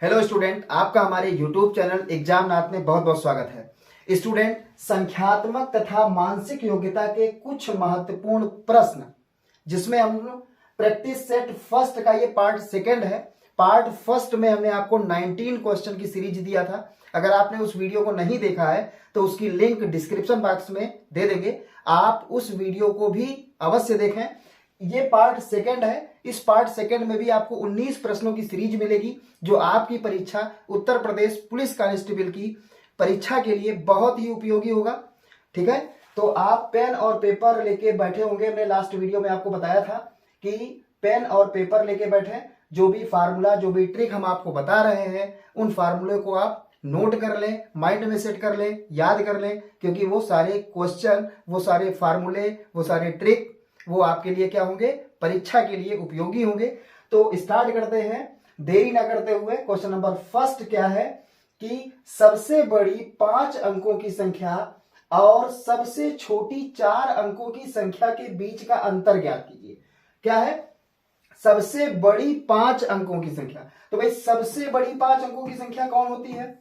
Hello student, आपका हमारे YouTube channel एग्जामनाथ में बहुत बहुत स्वागत है। स्टूडेंट, संख्यात्मक तथा मानसिक योग्यता के कुछ महत्वपूर्ण प्रश्न जिसमें हम प्रैक्टिस सेट फर्स्ट का ये पार्ट सेकंड है। पार्ट फर्स्ट में हमने आपको 19 क्वेश्चन की सीरीज दिया था। अगर आपने उस वीडियो को नहीं देखा है तो उसकी लिंक डिस्क्रिप्शन बॉक्स में दे देंगे, आप उस वीडियो को भी अवश्य देखें। ये पार्ट सेकंड है। इस पार्ट सेकंड में भी आपको 19 प्रश्नों की सीरीज मिलेगी जो आपकी परीक्षा उत्तर प्रदेश पुलिस कांस्टेबल की परीक्षा के लिए बहुत ही उपयोगी होगा। ठीक है, तो आप पेन और पेपर लेके बैठे होंगे। हमने लास्ट वीडियो में आपको बताया था कि पेन और पेपर लेके बैठे, जो भी फार्मूला जो भी ट्रिक हम आपको बता रहे हैं उन फार्मूले को आप नोट कर लें, माइंड में सेट कर लें, याद कर लें, क्योंकि वो सारे क्वेश्चन, वो सारे फार्मूले, वो सारे ट्रिक वो आपके लिए क्या होंगे, परीक्षा के लिए उपयोगी होंगे। तो स्टार्ट करते हैं देरी ना करते हुए। क्वेश्चन नंबर फर्स्ट क्या है कि सबसे बड़ी 5 अंकों की संख्या और सबसे छोटी 4 अंकों की संख्या के बीच का अंतर ज्ञात कीजिए। क्या है? सबसे बड़ी 5 अंकों की संख्या। तो भाई सबसे बड़ी 5 अंकों की संख्या कौन होती है?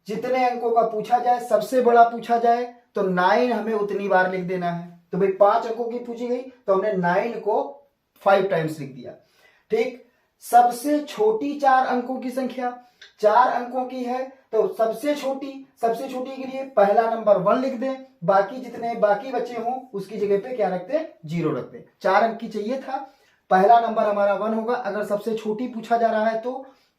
जितने अंकों का पूछा जाए, सबसे बड़ा पूछा जाए तो 9 हमें उतनी बार लिख देना है। तो भाई 5 अंकों की पूछी गई तो हमने 9 को 5 टाइम्स लिख दिया। ठीक, सबसे छोटी 4 अंकों की संख्या 4 अंकों की है तो सबसे छोटी के लिए पहला नंबर 1 लिख दें, बाकी जितने बाकी बचे हों उसकी जगह पे क्या रखते हैं, 0 रखते हैं। 4 अंक की चाहिए था, पहला नंबर हमारा 1 होगा। अगर सबसे छोटी पूछा जा रहा है तो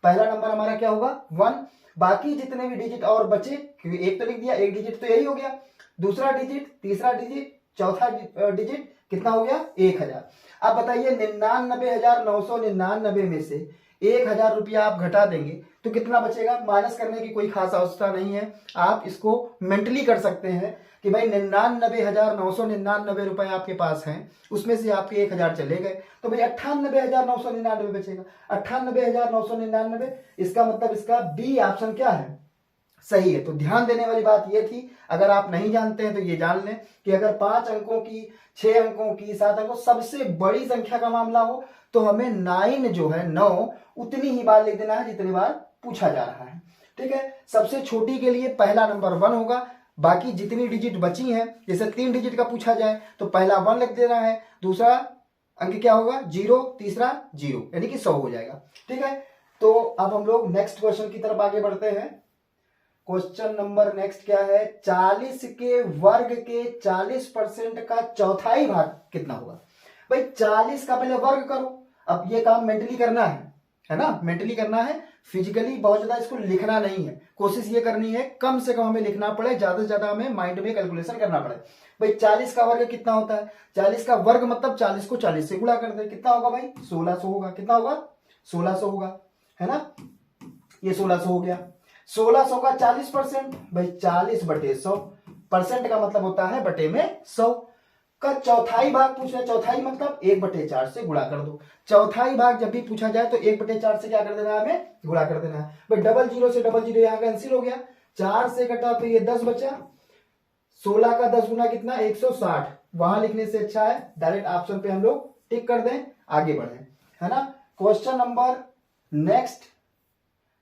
पहला नंबर हमारा क्या होगा, 1। बाकी जितने भी डिजिट और बचे, क्योंकि एक तो लिख दिया, एक डिजिट तो यही हो गया, दूसरा डिजिट, तीसरा डिजिट, चौथा डिजिट कितना हो गया, 1000। अब बताइए 99,999 में से 1000 रुपया आप घटा देंगे तो कितना बचेगा? माइनस करने की कोई खास आवश्यकता नहीं है, आप इसको मेंटली कर सकते हैं कि भाई 99,999 रुपए आपके पास हैं, उसमें से आपके 1000 चले गए तो भाई 98,999 बचेगा। 98,999, इसका मतलब इसका बी ऑप्शन क्या है, सही है। तो ध्यान देने वाली बात यह थी, अगर आप नहीं जानते हैं तो ये जान लें कि अगर 5 अंकों की, 6 अंकों की, 7 अंकों सबसे बड़ी संख्या का मामला हो तो हमें 9 जो है 9 उतनी ही बार लिख देना है जितनी बार पूछा जा रहा है। ठीक है, सबसे छोटी के लिए पहला नंबर 1 होगा, बाकी जितनी डिजिट बची हैं, जैसे 3 डिजिट का पूछा जाए तो पहला 1 लिख देना है, दूसरा अंक क्या होगा 0, तीसरा 0, यानी कि 100 हो जाएगा। ठीक है, तो अब हम लोग नेक्स्ट क्वेश्चन की तरफ आगे बढ़ते हैं। क्वेश्चन नंबर नेक्स्ट क्या है, 40 के वर्ग के 40% का चौथाई भाग कितना होगा? भाई 40 का पहले वर्ग करो। अब ये काम मेंटली करना है ना, मेंटली करना है, फिजिकली बहुत ज्यादा इसको लिखना नहीं है। कोशिश ये करनी है कम से कम हमें लिखना पड़े, ज्यादा से ज्यादा हमें माइंड में कैलकुलेशन करना पड़े। भाई 40 का वर्ग कितना होता है? 40 का वर्ग मतलब 40 को 40 से गुणा कर दे, कितना होगा भाई, 1600 होगा। कितना होगा, 1600 होगा, है ना। ये 1600 हो गया। 1600 का 40%, भाई 40 बटे 100, परसेंट का मतलब होता है बटे में 100 का चौथाई भाग पूछ रहे। चौथाई मतलब 1/4 से गुणा कर दो। चौथाई भाग जब भी पूछा जाए तो 1/4 से क्या कर देना है, हमें गुणा कर देना है। भाई 00 से 00 यहां कैंसिल हो गया, 4 से कटा तो ये 10 बचा। 16 का 10 गुना कितना, 160। वहां लिखने से अच्छा है डायरेक्ट ऑप्शन पे हम लोग टिक कर दें, आगे बढ़े, है ना। क्वेश्चन नंबर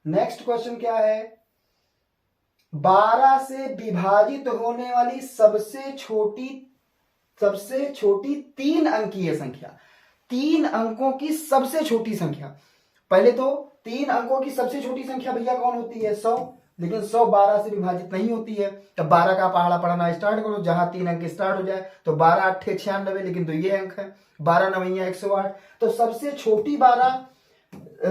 नेक्स्ट क्वेश्चन क्या है, 12 से विभाजित होने वाली सबसे छोटी 3 अंकीय संख्या। 3 अंकों की सबसे छोटी संख्या। पहले तो 3 अंकों की सबसे छोटी संख्या भैया कौन होती है, 100। लेकिन 100 12 से विभाजित नहीं होती है, तब 12 का पहाड़ा पढ़ना स्टार्ट करो। जहां 3 अंक स्टार्ट हो जाए तो 12 8 96, लेकिन तो ये अंक है 12 9 108। तो सबसे छोटी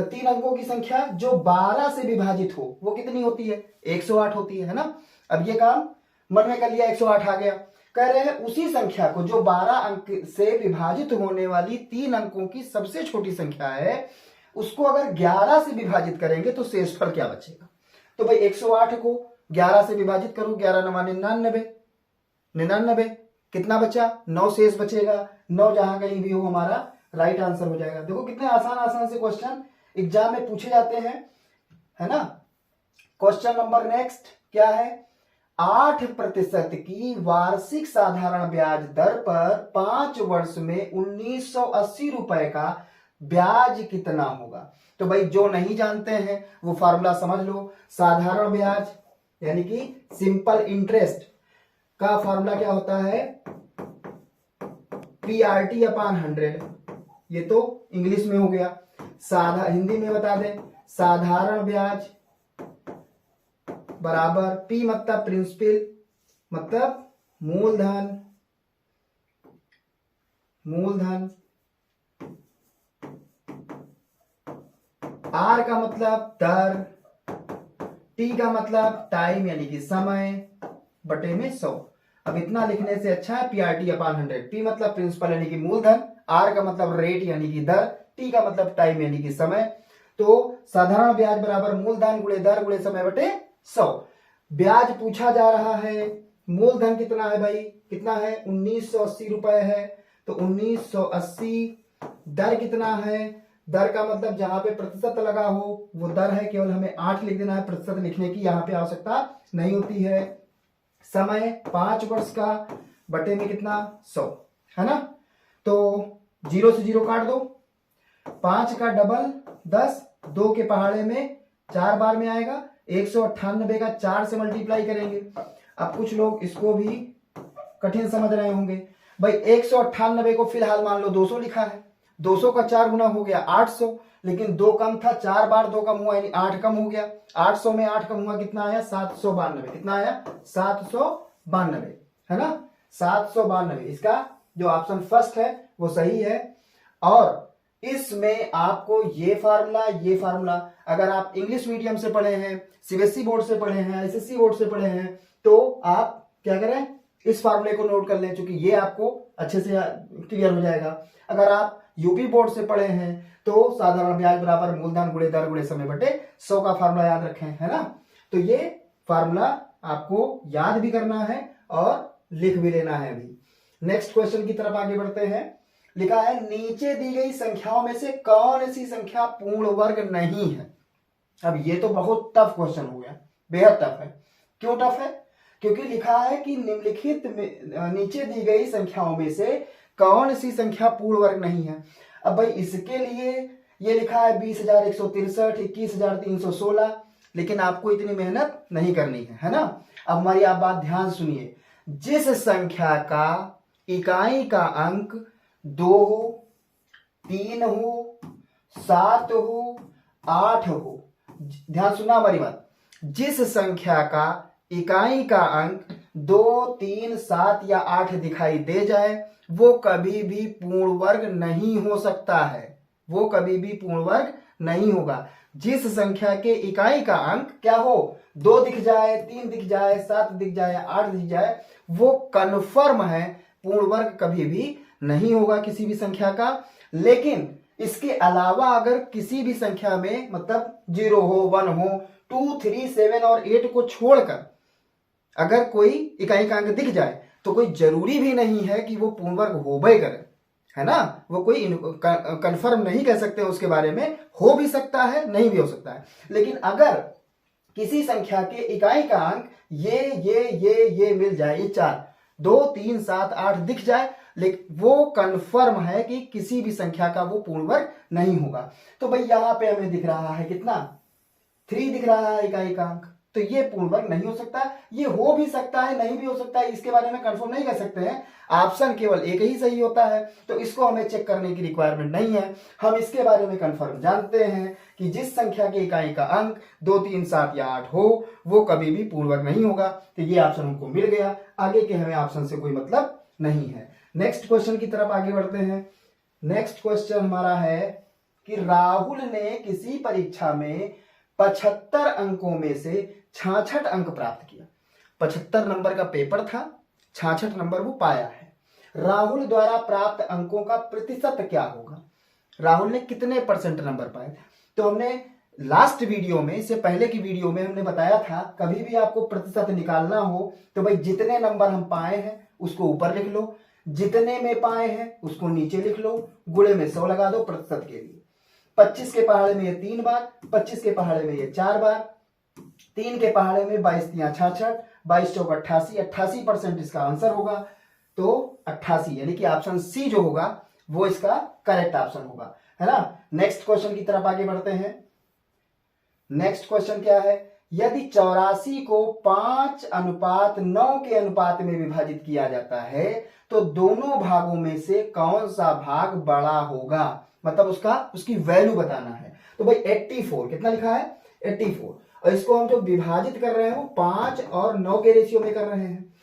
3 अंकों की संख्या जो 12 से विभाजित हो वो कितनी होती है, 108 होती है ना। अब ये काम मन में कर लिया, 108 आ गया। कह रहे हैं उसी संख्या को जो 12 अंक से विभाजित होने वाली 3 अंकों की सबसे छोटी संख्या है, उसको अगर 11 से विभाजित करेंगे तो शेषफल क्या बचेगा। तो भाई 108 को 11 से विभाजित करो, 11 9 99, कितना बचा, 9 शेष बचेगा। 9 जहां कहीं भी हो हमारा राइट आंसर हो जाएगा। देखो कितने आसान से क्वेश्चन एग्जाम में पूछे जाते हैं, है ना। क्वेश्चन नंबर नेक्स्ट क्या है, 8% की वार्षिक साधारण ब्याज दर पर 5 वर्ष में 1980 रुपए का ब्याज कितना होगा। तो भाई जो नहीं जानते हैं वो फार्मूला समझ लो। साधारण ब्याज यानी कि सिंपल इंटरेस्ट का फार्मूला क्या होता है, PRT अपॉन 100। ये तो इंग्लिश में हो गया। हिंदी में बता दें, साधारण ब्याज बराबर P मतलब प्रिंसिपल मतलब मूलधन R का मतलब दर, T का मतलब टाइम यानी कि समय बटे में 100। अब इतना लिखने से अच्छा है PRT अपॉन 100। P मतलब प्रिंसिपल यानी कि मूलधन, R का मतलब रेट यानी कि दर, T का मतलब टाइम यानी कि समय। तो साधारण ब्याज बराबर मूलधन गुणे दर गुणे समय बटे 100। ब्याज पूछा जा रहा है, मूलधन कितना है भाई, कितना है 1980 रुपए है, तो 1980। दर कितना है, दर का मतलब जहां पे प्रतिशत लगा हो वो दर है, केवल हमें 8 लिख देना है, प्रतिशत लिखने की यहां पे आवश्यकता नहीं होती है। समय 5 वर्ष का बटे में कितना 100 है ना। तो 0 से 0 काट दो, 5 का डबल 10, 2 के पहाड़े में 4 बार में आएगा, 198 का 4 से मल्टीप्लाई करेंगे। अब कुछ लोग इसको भी कठिन समझ रहे होंगे, भाई 198 को फिलहाल मान लो 200 लिखा है, 200 का 4 गुना हो गया 800, लेकिन 2 कम था, 4 बार 2 कम हुआ यानी 8 कम हो गया। 800 में 8 कम हुआ कितना आया 792, कितना आया 792 है ना, 792। इसका जो ऑप्शन फर्स्ट है वो सही है। और इसमें आपको ये फार्मूला अगर आप इंग्लिश मीडियम से पढ़े हैं, CBSE बोर्ड से पढ़े हैं, SSC बोर्ड से पढ़े हैं, तो आप क्या करें इस फार्मूले को नोट कर लें, क्योंकि ये आपको अच्छे से क्लियर हो जाएगा। अगर आप यूपी बोर्ड से पढ़े हैं तो साधारण ब्याज बराबर मूलधन गुणे दर गुणे समय बटे 100 का फार्मूला याद रखें, है ना। तो ये फार्मूला आपको याद भी करना है और लिख भी लेना है। अभी नेक्स्ट क्वेश्चन की तरफ आगे बढ़ते हैं। लिखा है नीचे दी गई संख्याओं में से कौन सी संख्या पूर्ण वर्ग नहीं है। अब ये तो बहुत टफ क्वेश्चन हो गया, बेहद टफ है। क्यों टफ है, क्योंकि लिखा है कि निम्नलिखित में नीचे दी गई संख्याओं में से कौन सी संख्या पूर्ण वर्ग नहीं है। अब भाई इसके लिए ये लिखा है 20,163, 21,316, लेकिन आपको इतनी मेहनत नहीं करनी है ना। अब हमारी आप बात ध्यान सुनिए, जिस संख्या का इकाई का अंक 2 हो, 3 हो, 7 हो, 8 हो, ध्यान सुनना हमारी बात, जिस संख्या का इकाई का अंक 2, 3, 7 या 8 दिखाई दे जाए वो कभी भी पूर्ण वर्ग नहीं हो सकता है, वो कभी भी पूर्ण वर्ग नहीं होगा। जिस संख्या के इकाई का अंक क्या हो, 2 दिख जाए, 3 दिख जाए, 7 दिख जाए, 8 दिख जाए, वो कन्फर्म है, पूर्ण वर्ग कभी भी नहीं होगा किसी भी संख्या का। लेकिन इसके अलावा अगर किसी भी संख्या में मतलब 0 हो, 1 हो, 2, 3, 7 और 8 को छोड़कर अगर कोई इकाई का अंक दिख जाए तो कोई जरूरी भी नहीं है कि वो पूर्ण वर्ग हो भी करे, है ना। वो कोई कंफर्म नहीं कह सकते उसके बारे में, हो भी सकता है नहीं भी हो सकता है। लेकिन अगर किसी संख्या के इकाई का अंक ये मिल जाए, ये 4, 2, 3, 7, 8 दिख जाए, लेकिन वो कंफर्म है कि किसी भी संख्या का वो पूर्ण वर्ग नहीं होगा। तो भाई यहां पे हमें दिख रहा है कितना 3 दिख रहा है इकाई का अंक, तो ये पूर्ण वर्ग नहीं हो सकता। ये हो भी सकता है नहीं भी हो सकता है, इसके बारे में कंफर्म नहीं कर सकते हैं। ऑप्शन केवल एक ही सही होता है, तो इसको हमें चेक करने की रिक्वायरमेंट नहीं है। हम इसके बारे में कंफर्म जानते हैं कि जिस संख्या के इकाई का अंक 2, 3, 7 या 8 हो वो कभी भी पूर्ण वर्ग नहीं होगा। तो ये ऑप्शन हमको मिल गया, आगे के हमें ऑप्शन से कोई मतलब नहीं है। नेक्स्ट क्वेश्चन की तरफ आगे बढ़ते हैं। नेक्स्ट क्वेश्चन हमारा है कि राहुल ने किसी परीक्षा में 75 अंकों में से 66 अंक प्राप्त किया। 75 नंबर का पेपर था, 66 नंबर वो पाया है। राहुल द्वारा प्राप्त अंकों का प्रतिशत क्या होगा, राहुल ने कितने % नंबर पाए। तो हमने लास्ट वीडियो में, इससे पहले की वीडियो में हमने बताया था कभी भी आपको प्रतिशत निकालना हो तो भाई जितने नंबर हम पाए हैं उसको ऊपर लिख लो, जितने में पाए हैं उसको नीचे लिख लो, गुणे में 100 लगा दो प्रतिशत के लिए। 25 के पहाड़े में ये 3 बार, 25 के पहाड़े में ये 4 बार, 3 के पहाड़े में 22 3 66, 22 चौक 88, 88% इसका आंसर होगा। तो 88 यानी कि ऑप्शन सी जो होगा वो इसका करेक्ट ऑप्शन होगा। है ना। नेक्स्ट क्वेश्चन की तरफ आगे बढ़ते हैं। नेक्स्ट क्वेश्चन क्या है, यदि 84 को 5:9 के अनुपात में विभाजित किया जाता है तो दोनों भागों में से कौन सा भाग बड़ा होगा, मतलब उसकी वैल्यू बताना है। तो भाई 84 कितना लिखा है 84, और इसको हम जो विभाजित कर रहे हैं वो 5 और 9 के रेशियो में कर रहे हैं।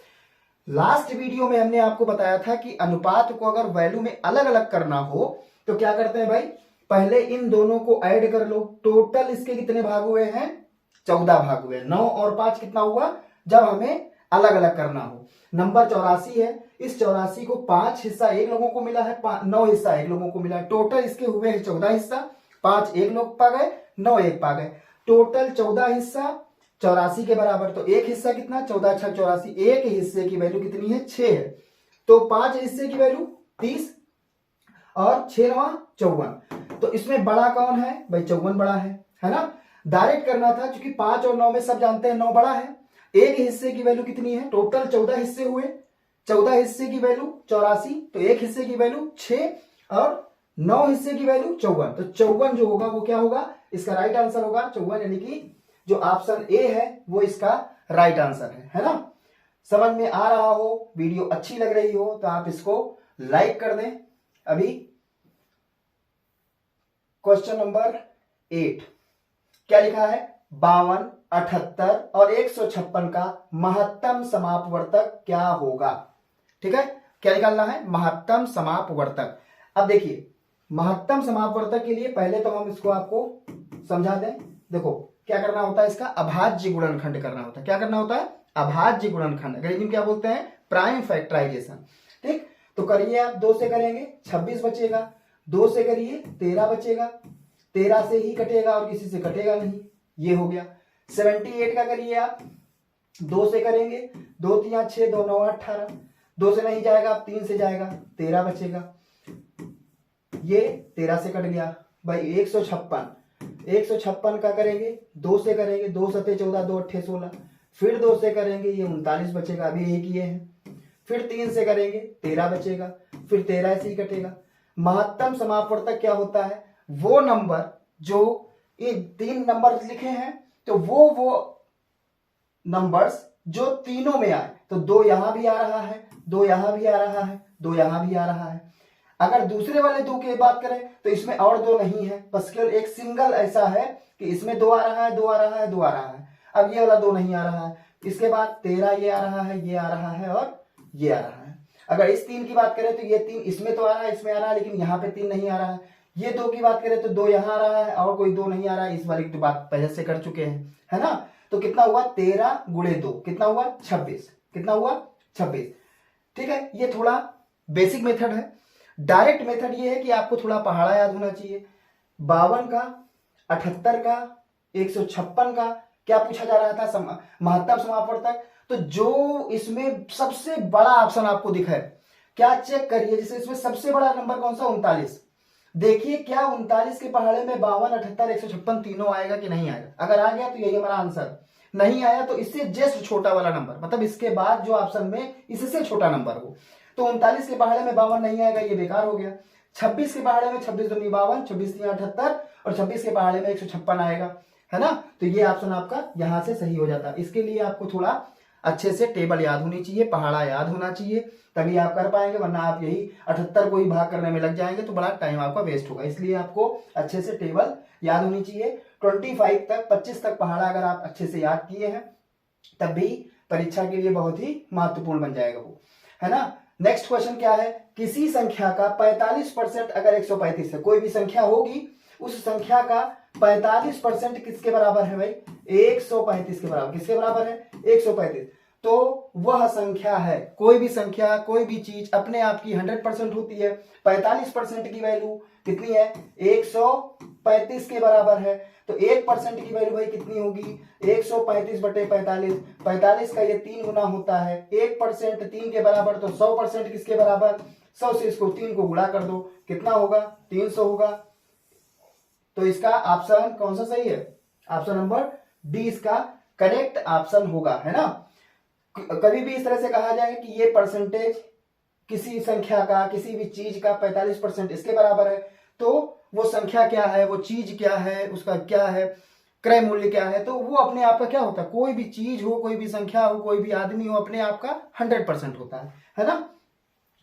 लास्ट वीडियो में हमने आपको बताया था कि अनुपात को अगर वैल्यू में अलग अलग करना हो तो क्या करते हैं भाई, पहले इन दोनों को ऐड कर लो। टोटल इसके कितने भाग हुए हैं 14 भाग हुए। 9 और 5 कितना हुआ जब हमें अलग अलग करना हो। नंबर 84 है, इस 84 को 5 हिस्सा एक लोगों को मिला है, 9 हिस्सा एक लोगों को मिला है। टोटल इसके हुए हैं 14 हिस्सा, 5 एक लोग पा गए, 9 एक पा गए। टोटल 14 हिस्सा 84 के बराबर। तो एक हिस्सा कितना 14 6 84, एक हिस्से की वैल्यू कितनी है 6 है। तो 5 हिस्से की वैल्यू 30 और 6 9 54। तो इसमें बड़ा कौन है भाई 54 बड़ा है ना। डायरेक्ट करना था क्योंकि 5 और 9 में सब जानते हैं 9 बड़ा है। एक हिस्से की वैल्यू कितनी है, टोटल 14 हिस्से हुए, 14 हिस्से की वैल्यू 84, तो एक हिस्से की वैल्यू 6 और 9 हिस्से की वैल्यू 54। तो 54 जो होगा वो क्या होगा, इसका राइट आंसर होगा 54, यानी कि जो ऑप्शन ए है वो इसका राइट आंसर है ना। समझ में आ रहा हो, वीडियो अच्छी लग रही हो तो आप इसको लाइक कर दें। अभी क्वेश्चन नंबर 8 क्या लिखा है, 52, 78 और 156 का महत्तम समापवर्तक क्या होगा। ठीक है, क्या निकालना है, महत्तम समापवर्तक। अब देखिए महत्तम समापवर्तक के लिए पहले तो हम इसको आपको समझा दें। देखो क्या करना होता है, इसका अभाज्य गुणनखंड करना होता है। क्या करना होता है, अभाज्य गुणनखंड, अंग्रेजी में क्या बोलते हैं, प्राइम फैक्टराइजेशन। ठीक, तो करिए आप 2 से करेंगे 26 बचेगा, 2 से करिए 13 बचेगा, 13 से ही कटेगा और किसी से कटेगा नहीं, ये हो गया। 78 का करिए आप 2 से करेंगे, 2 3 6 2 9 18, 2 से नहीं जाएगा, आप 3 से जाएगा, 13 बचेगा, ये 13 से कट गया भाई। 156 का करेंगे, 2 से करेंगे, 2 7 14 2 8 16, फिर 2 से करेंगे ये 39 बचेगा, अभी एक ये है। फिर 3 से करेंगे 13 बचेगा, फिर 13 से ही कटेगा। महत्तम समापवर्तक क्या होता है, वो नंबर जो ये 3 नंबर लिखे हैं तो वो नंबर्स जो तीनों में आए। तो 2 यहां भी आ रहा है, 2 यहां भी आ रहा है, 2 यहां भी आ रहा है। अगर दूसरे वाले 2 की बात करें तो इसमें और 2 नहीं है, बस केवल एक सिंगल ऐसा है कि इसमें 2 आ रहा है, 2 आ रहा है, 2 आ रहा है। अब ये वाला 2 नहीं आ रहा है, इसके बाद 13 ये आ रहा है, ये आ रहा है और ये आ रहा है। अगर इस 3 की बात करें तो ये 3 इसमें तो आ रहा है, इसमें आ रहा है, लेकिन यहाँ पे 3 नहीं आ रहा है। ये 2 की बात करें तो 2 यहाँ आ रहा है और कोई 2 नहीं आ रहा है, इस वाले की तो बात पहले से कर चुके हैं, है ना। तो कितना हुआ 13 × 2 कितना हुआ 26, कितना हुआ 26। ठीक है, ये थोड़ा बेसिक मेथड है। डायरेक्ट मेथड ये है कि आपको थोड़ा पहाड़ा याद होना चाहिए। 52 का, 78 का, 156 का क्या पूछा जा रहा था, महत्तम समापवर्तक। तो जो इसमें सबसे बड़ा ऑप्शन आपको दिखा है, क्या चेक करिए, जैसे इसमें सबसे बड़ा नंबर कौन सा 39। देखिए क्या 39 के पहाड़े में 52, 78, 156 तीनों आएगा कि नहीं आएगा। अगर आ गया तो यही हमारा आंसर, नहीं आया तो इससे जस्ट छोटा वाला नंबर, मतलब इसके बाद जो ऑप्शन में इससे छोटा नंबर हो। तो 39 के पहाड़े में 52 नहीं आएगा, ये बेकार हो गया। 26 के पहाड़े में 26 दूनी 52, 26 3 78 और 26 के पहाड़े में 156 आएगा, है ना। तो ये ऑप्शन आपका यहां से सही हो जाता है। इसके लिए आपको थोड़ा अच्छे से टेबल याद होनी चाहिए, पहाड़ा याद होना चाहिए, तभी आप कर पाएंगे, वरना आप यही 78 को ही भाग करने में लग जाएंगे तो बड़ा टाइम आपका वेस्ट होगा। इसलिए आपको अच्छे से टेबल याद होनी चाहिए। 25 तक 25 तक पहाड़ा अगर आप अच्छे से याद किए हैं तब भी परीक्षा के लिए बहुत ही महत्वपूर्ण बन जाएगा वो, है ना। नेक्स्ट क्वेश्चन क्या है, किसी संख्या का 45% अगर 135 है, कोई भी संख्या होगी उस संख्या का 45% किसके बराबर है भाई, 135 के बराबर। किसके बराबर है 135। तो वह संख्या है, कोई भी संख्या कोई भी चीज अपने आप की 100% होती है। 45% की वैल्यू कितनी है 135 के बराबर है। तो 1% की वैल्यू भाई कितनी होगी 135/45। 45 का ये 3 गुना होता है। 1% 3 के बराबर, तो 100% किसके बराबर, 100 से इसको 3 को गुणा कर दो, कितना होगा 300 होगा। तो इसका ऑप्शन कौन सा सही है, ऑप्शन नंबर डी इसका करेक्ट ऑप्शन होगा, है ना। कभी भी इस तरह से कहा जाए कि ये परसेंटेज किसी संख्या का किसी भी चीज का 45% इसके बराबर है, तो वो संख्या क्या है, वो चीज क्या है, उसका क्या है क्रय मूल्य क्या है, तो वो अपने आप का क्या होता है, कोई भी चीज हो, कोई भी संख्या हो, कोई भी आदमी हो, अपने आप का 100% होता है ना।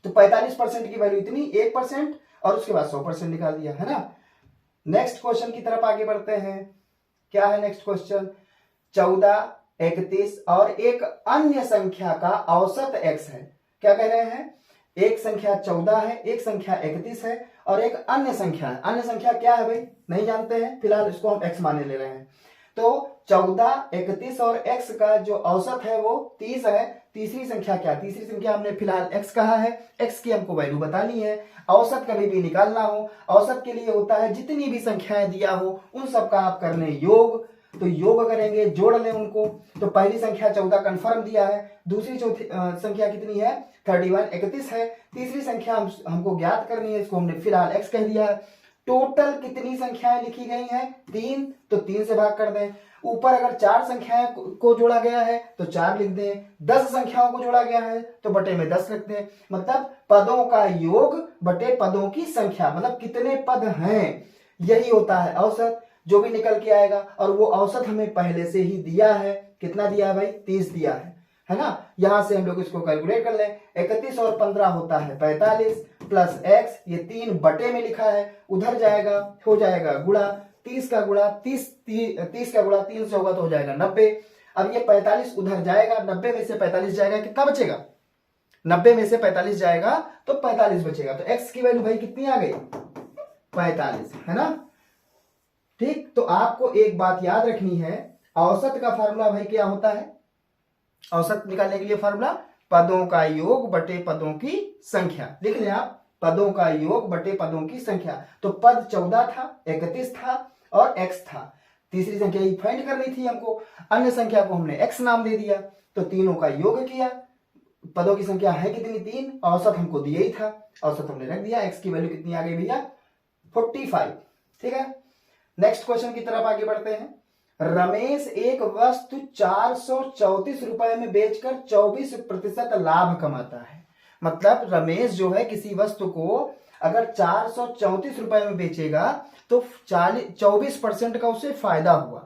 तो 45% की वैल्यू इतनी, 1% और उसके बाद 100% निकाल दिया, है ना। नेक्स्ट क्वेश्चन की तरफ आगे बढ़ते हैं। क्या है नेक्स्ट क्वेश्चन, 14, 31 और एक अन्य संख्या का औसत x है। क्या कह रहे हैं, एक संख्या 14 है, एक संख्या 31 है और एक अन्य संख्या है। अन्य संख्या क्या है भाई, नहीं जानते हैं, फिलहाल इसको हम x माने ले रहे हैं। तो 14, 31 और x का जो औसत है वो 30 है। तीसरी संख्या क्या, तीसरी संख्या हमने फिलहाल x कहा है, x की हमको वैल्यू बतानी है। औसत कभी भी निकालना हो, औसत के लिए होता है जितनी भी संख्याएं दिया हो उन सब का आप कर लें योग, तो योग करेंगे, जोड़ लें उनको। तो पहली संख्या 14 कंफर्म दिया है, दूसरी संख्या कितनी है 31, 31 है, तीसरी संख्या हमको ज्ञात करनी है, इसको हमने फिलहाल x कह दिया है। टोटल कितनी संख्याएं लिखी गई हैं 3, तो 3 से भाग कर दें। ऊपर अगर 4 संख्याएं को जोड़ा गया है तो 4 लिख दें, 10 संख्याओं को जोड़ा गया है तो बटे में 10 लिख दें। मतलब पदों का योग बटे पदों की संख्या, मतलब कितने पद हैं, यही होता है औसत, जो भी निकल के आएगा। और वो औसत हमें पहले से ही दिया है, कितना दिया है भाई 30 दिया है ना। यहां से हम लोग इसको कैलकुलेट कर लें, 31 और 15 होता है 45 प्लस x, ये 3 बटे में लिखा है, उधर जाएगा हो जाएगा गुणा, 30 का गुणा 30 का गुणा 3 से होगा तो हो जाएगा 90। अब ये 45 उधर जाएगा, 90 में से 45 जाएगा, कितना बचेगा, 90 में से 45 जाएगा तो 45 बचेगा। तो x की वैल्यू भाई कितनी आ गई 45, है ना। ठीक, तो आपको एक बात याद रखनी है, औसत का फार्मूला भाई क्या होता है, औसत निकालने के लिए फार्मूला पदों का योग बटे पदों की संख्या। लिख लें आप, पदों का योग बटे पदों की संख्या। तो पद 14 था, 31 था और x था, तीसरी संख्या ही फाइंड करनी थी हमको, अन्य संख्या को हमने x नाम दे दिया, तो तीनों का योग किया। पदों की संख्या है कितनी 3, औसत हमको दिया ही था, औसत हमने रख दिया, x की वैल्यू कितनी आ गई भैया 45। ठीक है, नेक्स्ट क्वेश्चन की तरफ आगे बढ़ते हैं। रमेश एक वस्तु 434 रुपए में बेचकर 24% लाभ कमाता है। मतलब रमेश जो है किसी वस्तु को अगर 434 रुपए में बेचेगा तो 24% का उसे फायदा हुआ।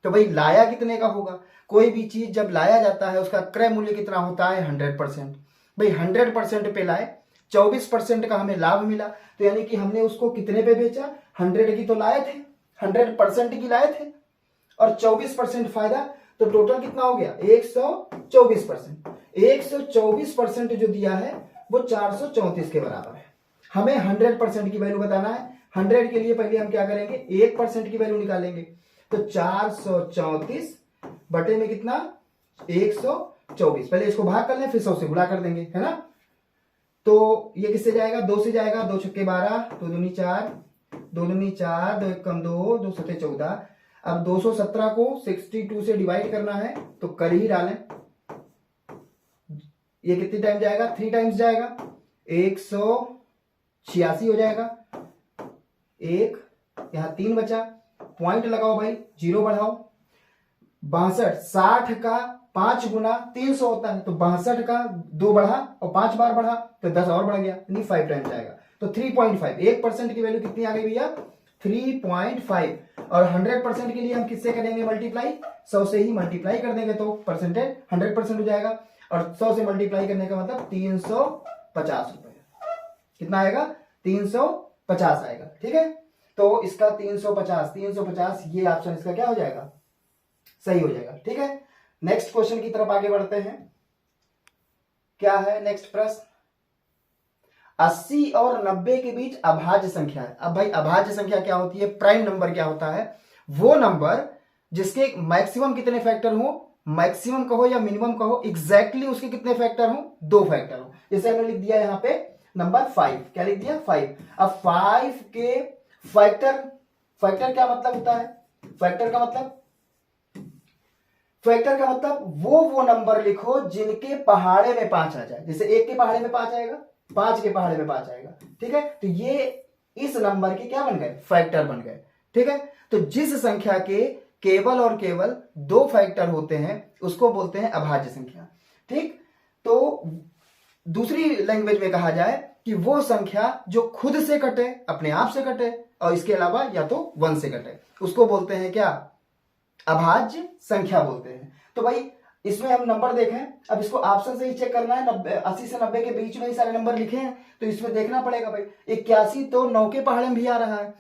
तो भाई लाया कितने का होगा, कोई भी चीज जब लाया जाता है उसका क्रय मूल्य कितना होता है 100%। भाई 100% पे लाए, 24% का हमें लाभ मिला, तो यानी कि हमने उसको कितने पे बेचा, 100 की तो लाए थे, 100% की लाए थे और 24% फायदा, तो टोटल कितना हो गया 124%। 124% जो दिया है वो 434 के बराबर है। हमें 100% की वैल्यू बताना है। 100 के लिए पहले हम क्या करेंगे 1% की वैल्यू निकालेंगे, तो 434 बटे में कितना 124, पहले इसको भाग कर लें फिर 100 से गुणा कर देंगे, है ना। तो ये किससे जाएगा, 2 से जाएगा, 2 छक्के 12, 2 दूनी 4, 2 दूनी 4, 2 एक कम 2, 2 सत्ते 14। अब 217 को 62 से डिवाइड करना है तो कर ही डालें, ये कितनी टाइम जाएगा 3 टाइम्स जाएगा, 186 हो जाएगा। एक यहां 3 बचा, पॉइंट लगाओ भाई, 0 बढ़ाओ। 62, 60 का 5 गुना 300 होता है, तो 62 का 2 बढ़ा और 5 बार बढ़ा तो 10 और बढ़ गया, यानी 5 टाइम जाएगा। तो 3.5, 1% की वैल्यू कितनी आ गई भैया 3.5। और 100% के लिए हम किससे करेंगे मल्टीप्लाई, 100 से ही मल्टीप्लाई कर देंगे तो परसेंटेज 100% हो जाएगा। और 100 से मल्टीप्लाई करने का मतलब 350 रुपए, कितना आएगा 350 आएगा। ठीक है, तो इसका 350 ये ऑप्शन इसका क्या हो जाएगा, सही हो जाएगा। ठीक है, नेक्स्ट क्वेश्चन की तरफ आगे बढ़ते हैं। क्या है नेक्स्ट प्रश्न, 80 और 90 के बीच अभाज्य संख्या है। अब भाई अभाज्य संख्या क्या होती है, प्राइम नंबर क्या होता है, वो नंबर जिसके मैक्सिमम कितने फैक्टर हो, मैक्सिमम कहो या मिनिमम कहो, एग्जैक्टली उसके कितने फैक्टर हो, 2 फैक्टर हो। जैसे हमने लिख दिया यहां पे नंबर 5, क्या लिख दिया 5। अब 5 के फैक्टर, फैक्टर क्या मतलब होता है, फैक्टर का मतलब वो नंबर लिखो जिनके पहाड़े में 5 आ जाए। जैसे 1 के पहाड़े में 5 आएगा, 5 के पहाड़े में 5 आएगा। ठीक है, तो ये इस नंबर के क्या बन गए, फैक्टर बन गए। ठीक है, तो जिस संख्या के केवल और केवल 2 फैक्टर होते हैं उसको बोलते हैं अभाज्य संख्या। ठीक, तो दूसरी लैंग्वेज में कहा जाए कि वो संख्या जो खुद से कटे, अपने आप से कटे, और इसके अलावा या तो 1 से कटे, उसको बोलते हैं क्या, अभाज्य संख्या बोलते हैं। तो भाई इसमें हम नंबर देखें, अब इसको ऑप्शन से ही चेक करना है, 80 से 90 के बीच में ही सारे नंबर लिखे हैं, तो इसमें देखना पड़ेगा भाई 81 तो 9 के पहाड़े में भी आ रहा है।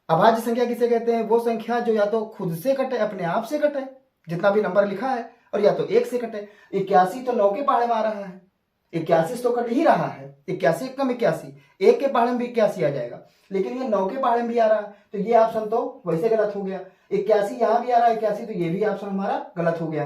अभाज्य संख्या किसे कहते हैं, वो संख्या जो या तो खुद से कटे, अपने आप से कटे, जितना भी नंबर लिखा है, और या तो 1 से कटे। 81 तो 9 के पहाड़े में आ रहा है, 81 तो कट ही रहा है, 81 कम 81, 1 के पहाड़े में भी 81 आ जाएगा, लेकिन ये 9 के पहाड़े में भी आ रहा है, तो ये ऑप्शन तो वैसे गलत हो गया। 81 यहां भी आ रहा है 81, तो ये भी ऑप्शन हमारा गलत हो गया।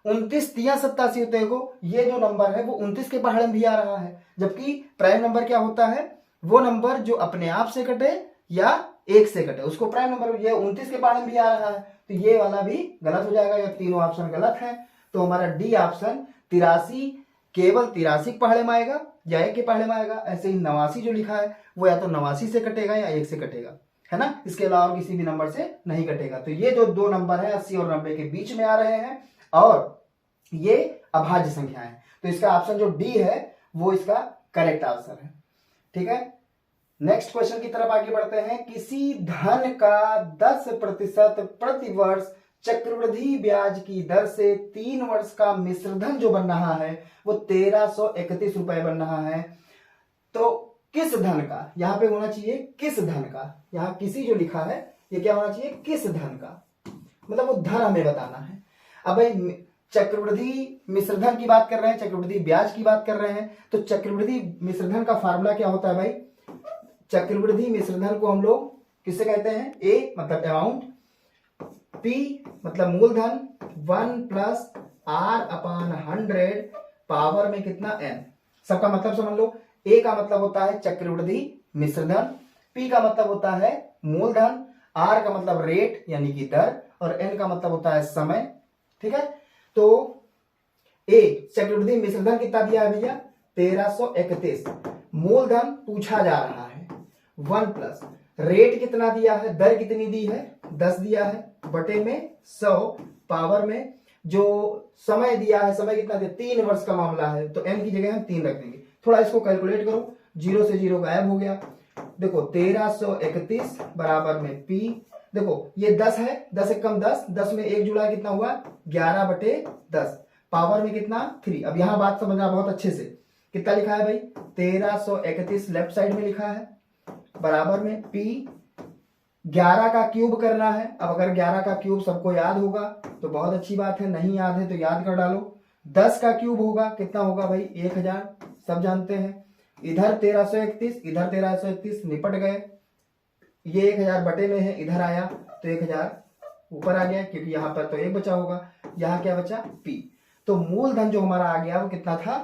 29 3 87 होते हैं, ये जो नंबर है वो 29 के पहाड़े में भी आ रहा है, जबकि प्राइम नंबर क्या होता है, वो नंबर जो अपने आप से कटे या 1 से कटे, उसको प्राइम नंबर, ये 29 के पहाड़े में भी आ रहा है, तो ये वाला भी गलत हो जाएगा। ये तीनों ऑप्शन गलत है, तो हमारा डी ऑप्शन 83 केवल 83 के पहाड़े में आएगा या 1 के पहाड़े में आएगा। ऐसे ही 89 जो लिखा है वो या तो 89 से कटेगा या 1 से कटेगा, है ना, इसके अलावा किसी भी नंबर से नहीं कटेगा। तो ये जो दो नंबर है 80 और 90 के बीच में आ रहे हैं और ये अभाज्य संख्या है, तो इसका ऑप्शन जो डी है वो इसका करेक्ट आंसर है। ठीक है, नेक्स्ट क्वेश्चन की तरफ आगे बढ़ते हैं। किसी धन का 10% प्रति वर्ष चक्रवृद्धि ब्याज की दर से 3 वर्ष का मिश्र धन जो बन रहा है वो 1331 रुपए बन रहा है, तो किस धन का, यहां पे होना चाहिए किस धन का, यहां किसी जो लिखा है ये क्या होना चाहिए, किस धन का, मतलब वो धन हमें बताना है। अब भाई चक्रवृद्धि मिश्रधन की बात कर रहे हैं, चक्रवृद्धि ब्याज की बात कर रहे हैं, तो चक्रवृद्धि मिश्रधन का फार्मूला क्या होता है भाई, चक्रवृद्धि मिश्रधन को हम लोग किससे कहते हैं, ए मतलब अमाउंट, पी मतलब मूलधन, 1 प्लस आर अपान 100 पावर में कितना n, सबका मतलब समझ लो। ए का मतलब होता है चक्रवृद्धि मिश्रधन, पी का मतलब होता है मूलधन, आर का मतलब रेट यानी कि दर, और एन का मतलब होता है समय। ठीक है, तो ए चक्रवृद्धि मिश्रधन कितना दिया है भैया, 1331, मूलधन पूछा जा रहा है 1 प्लस रेट कितना दिया है, दर कितनी दी है 10 दिया है, बटे में 100 पावर में जो समय दिया है, समय कितना दिया 3 वर्ष का मामला है, तो n की जगह हम 3 रख देंगे। थोड़ा इसको कैलकुलेट करो, 0 से 0 गायब हो गया, देखो 1331 बराबर में p, देखो ये 10 है, 10 एक कम 10, 10 में 1 जुड़ा कितना हुआ 11/10, पावर में कितना 3। अब यहां बात समझना बहुत अच्छे से, कितना लिखा है भाई 1331 लेफ्ट साइड में लिखा है, बराबर में p 11 का क्यूब करना है। अब अगर 11 का क्यूब सबको याद होगा तो बहुत अच्छी बात है, नहीं याद है तो याद कर डालो। 10 का क्यूब होगा कितना होगा भाई 1000, सब जानते हैं। इधर 1331 इधर 1331 निपट गए, ये 1000 बटे में है, इधर आया तो 1000 ऊपर आ गया क्योंकि यहां पर तो 1 बचा होगा, यहां क्या बचा p, तो मूलधन जो हमारा आ गया वो कितना था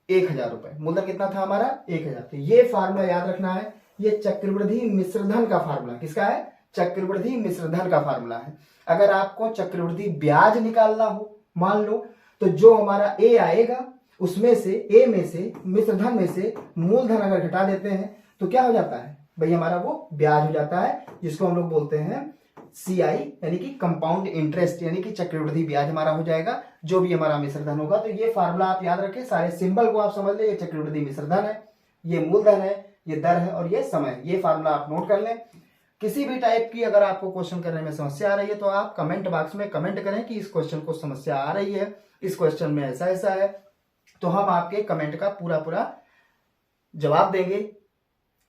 1000 रुपए, मूलधन कितना था हमारा 1000। तो ये फार्मूला याद रखना है, ये चक्रवृद्धि मिश्रधन का फार्मूला किसका है, चक्रवृद्धि मिश्रधन का फार्मूला है। अगर आपको चक्रवृद्धि ब्याज निकालना हो मान लो, तो जो हमारा ए आएगा उसमें से ए में से मिश्रधन में से मूलधन अगर घटा देते हैं तो क्या हो जाता है भाई, हमारा वो ब्याज हो जाता है, जिसको हम लोग बोलते हैं CI यानी कि कंपाउंड इंटरेस्ट, यानी कि चक्रवृद्धि ब्याज हमारा हो जाएगा जो भी हमारा मिश्रधन होगा। तो ये फार्मूला आप याद रखें, सारे सिंबल को आप समझ ले, ये चक्रवृद्धि मिश्रधन है, ये मूलधन है, ये दर है और ये समय, ये फार्मूला आप नोट कर लें। किसी भी टाइप की अगर आपको क्वेश्चन करने में समस्या आ रही है तो आप कमेंट बॉक्स में कमेंट करें कि इस क्वेश्चन को समस्या आ रही है, इस क्वेश्चन में ऐसा ऐसा है, तो हम आपके कमेंट का पूरा जवाब देंगे।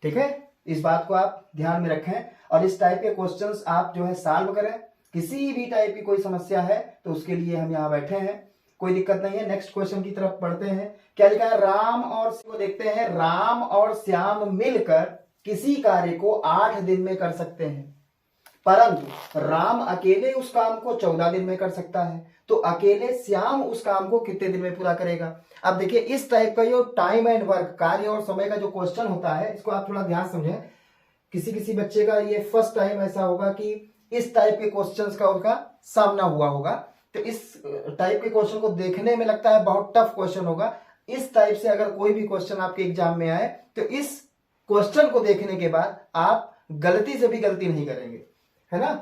ठीक है, इस बात को आप ध्यान में रखें और इस टाइप के क्वेश्चंस आप जो है सॉल्व करें। किसी भी टाइप की कोई समस्या है तो उसके लिए हम यहाँ बैठे हैं, कोई दिक्कत नहीं है। नेक्स्ट क्वेश्चन की तरफ बढ़ते हैं। क्या लिखा है, राम और को देखते हैं, राम और श्याम मिलकर किसी कार्य को 8 दिन में कर सकते हैं, परंतु राम अकेले उस काम को 14 दिन में कर सकता है, तो अकेले श्याम उस काम को कितने दिन में पूरा करेगा। अब देखिए इस टाइप का जो टाइम एंड वर्क, कार्य और समय का जो क्वेश्चन होता है, इसको आप थोड़ा ध्यान समझें। किसी बच्चे का ये फर्स्ट टाइम ऐसा होगा कि इस टाइप के क्वेश्चंस का उनका सामना हुआ होगा, तो इस टाइप के क्वेश्चन को देखने में लगता है बहुत टफ क्वेश्चन होगा। इस टाइप से अगर कोई भी क्वेश्चन आपके एग्जाम में आए तो इस क्वेश्चन को देखने के बाद आप गलती से भी गलती नहीं करेंगे, है ना।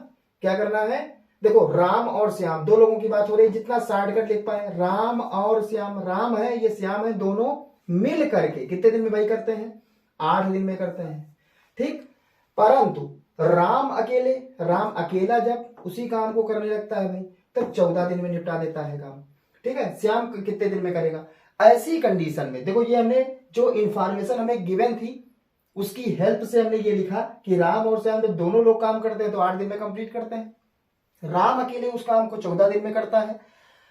क्या करना है, देखो राम और श्याम दो लोगों की बात हो रही है, जितना शॉर्टकट लिख पाए, राम और श्याम, राम है ये श्याम है, दोनों मिल करके कितने दिन में भाई करते हैं 8 दिन में करते हैं, ठीक। परंतु राम अकेला जब उसी काम को करने लगता है भाई, तब 14 दिन में निपटा देता है काम। ठीक है, श्याम कितने दिन में करेगा? ऐसी कंडीशन में देखो, ये हमने जो इंफॉर्मेशन हमें गिवन थी उसकी हेल्प से हमने ये लिखा कि राम और श्याम जब दोनों लोग काम करते हैं तो 8 दिन में कंप्लीट करते हैं, राम अकेले उस काम को 14 दिन में करता है।